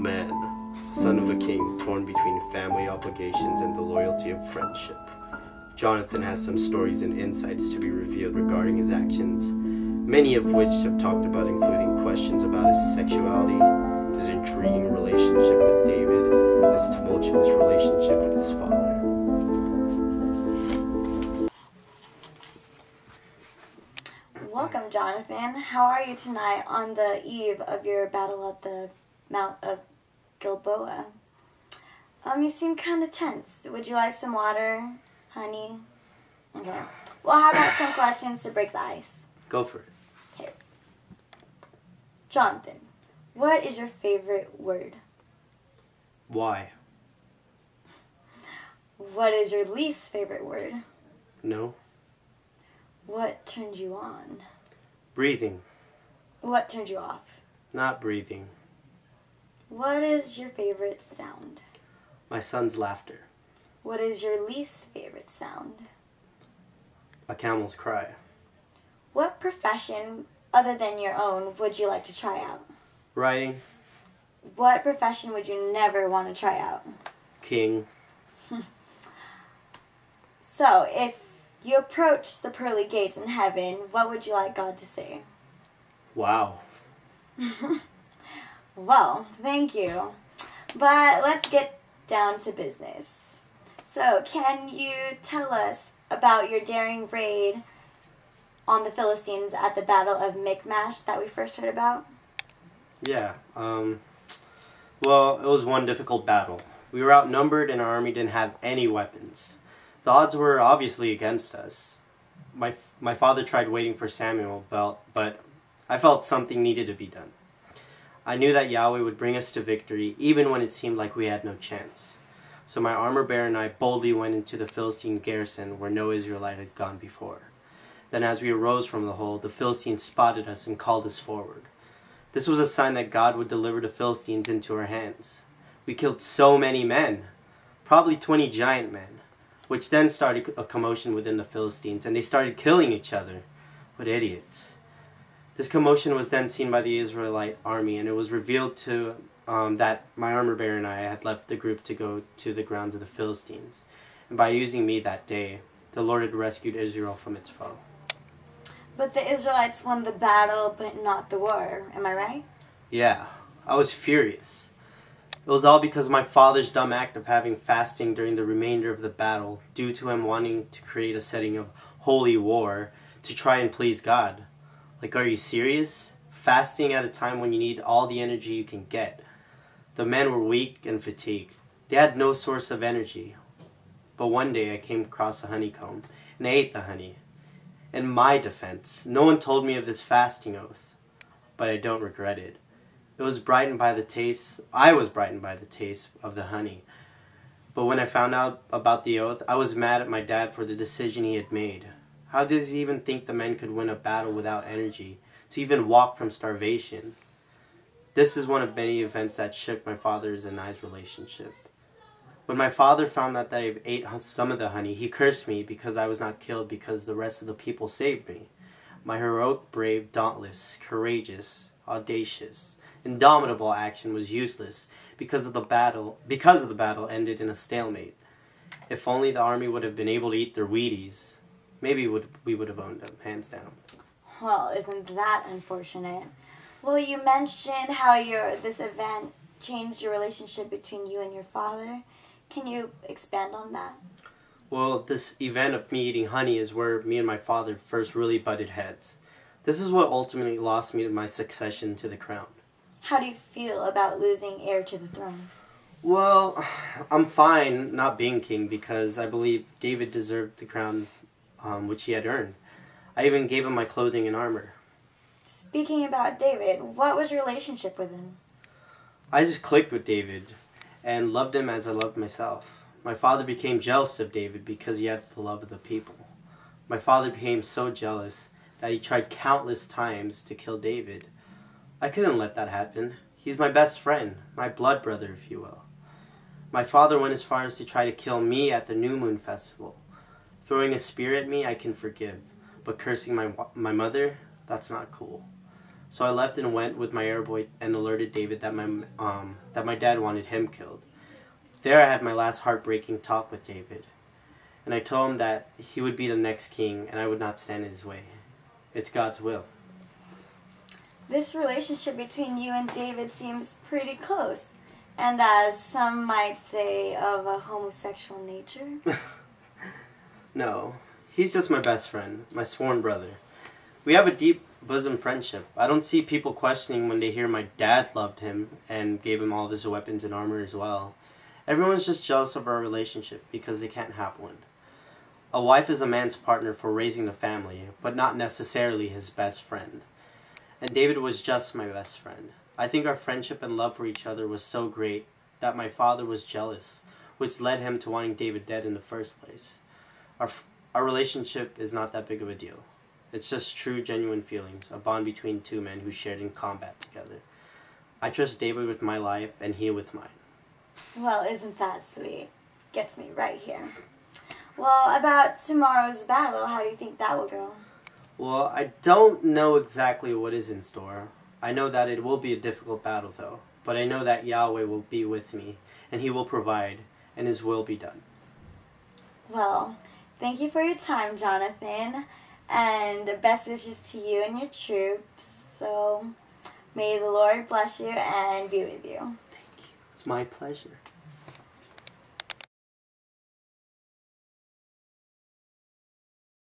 man, son of a king, torn between family obligations and the loyalty of friendship. Jonathan has some stories and insights to be revealed regarding his actions, many of which have talked about, including questions about his sexuality, his intriguing relationship with David, and his tumultuous relationship with his father. Welcome, Jonathan. How are you tonight on the eve of your battle at the Mount of Gilboa? You seem kind of tense. Would you like some water, honey? Okay. Well, how about some questions to break the ice? Go for it. Here. Jonathan, what is your favorite word? Why? What is your least favorite word? No. What turned you on? Breathing. What turned you off? Not breathing. What is your favorite sound? My son's laughter. What is your least favorite sound? A camel's cry. What profession, other than your own, would you like to try out? Writing. What profession would you never want to try out? King. So, if you approach the pearly gates in heaven, what would you like God to say? Wow. Well, thank you. But let's get down to business. So, can you tell us about your daring raid on the Philistines at the Battle of Michmash that we first heard about? Yeah. Well, it was one difficult battle. We were outnumbered and our army didn't have any weapons. The odds were obviously against us. My father tried waiting for Samuel, but I felt something needed to be done. I knew that Yahweh would bring us to victory even when it seemed like we had no chance. So my armor bearer and I boldly went into the Philistine garrison where no Israelite had gone before. Then as we arose from the hole, the Philistines spotted us and called us forward. This was a sign that God would deliver the Philistines into our hands. We killed so many men, probably 20 giant men, which then started a commotion within the Philistines, and they started killing each other. What idiots. This commotion was then seen by the Israelite army, and it was revealed to that my armor bearer and I had left the group to go to the grounds of the Philistines. And by using me that day, the Lord had rescued Israel from its foe. But the Israelites won the battle, but not the war. Am I right? Yeah, I was furious. It was all because of my father's dumb act of having fasting during the remainder of the battle, due to him wanting to create a setting of holy war to try and please God. Like, are you serious? Fasting at a time when you need all the energy you can get. The men were weak and fatigued. They had no source of energy. But one day I came across a honeycomb, and I ate the honey. In my defense, no one told me of this fasting oath, but I don't regret it. I was brightened by the taste of the honey. But when I found out about the oath, I was mad at my dad for the decision he had made. How does he even think the men could win a battle without energy, to even walk from starvation? This is one of many events that shook my father's and I's relationship. When my father found that I ate some of the honey, he cursed me because I was not killed because the rest of the people saved me. My heroic, brave, dauntless, courageous, audacious, indomitable action was useless because the battle ended in a stalemate. If only the army would have been able to eat their Wheaties, maybe we would have owned them, hands down. Well, isn't that unfortunate? Well, you mentioned how this event changed your relationship between you and your father. Can you expand on that? Well, this event of me eating honey is where me and my father first really butted heads. This is what ultimately lost me my succession to the crown. How do you feel about losing heir to the throne? Well, I'm fine not being king because I believe David deserved the crown which he had earned. I even gave him my clothing and armor. Speaking about David, what was your relationship with him? I just clicked with David and loved him as I loved myself. My father became jealous of David because he had the love of the people. My father became so jealous that he tried countless times to kill David. I couldn't let that happen. He's my best friend, my blood brother, if you will. My father went as far as to try to kill me at the New Moon Festival. Throwing a spear at me, I can forgive. But cursing my mother, that's not cool. So I left and went with my airboy and alerted David that my dad wanted him killed. There I had my last heartbreaking talk with David, and I told him that he would be the next king and I would not stand in his way. It's God's will. This relationship between you and David seems pretty close, and as some might say, of a homosexual nature. No, he's just my best friend, my sworn brother. We have a deep bosom friendship. I don't see people questioning when they hear my dad loved him and gave him all of his weapons and armor as well. Everyone's just jealous of our relationship because they can't have one. A wife is a man's partner for raising a family, but not necessarily his best friend. And David was just my best friend. I think our friendship and love for each other was so great that my father was jealous, which led him to wanting David dead in the first place. Our relationship is not that big of a deal. It's just true, genuine feelings, a bond between two men who shared in combat together. I trust David with my life and he with mine. Well, isn't that sweet? Gets me right here. Well, about tomorrow's battle, how do you think that will go? Well, I don't know exactly what is in store. I know that it will be a difficult battle, though. But I know that Yahweh will be with me, and He will provide, and His will be done. Well, thank you for your time, Jonathan, and best wishes to you and your troops. So, may the Lord bless you and be with you. Thank you. It's my pleasure.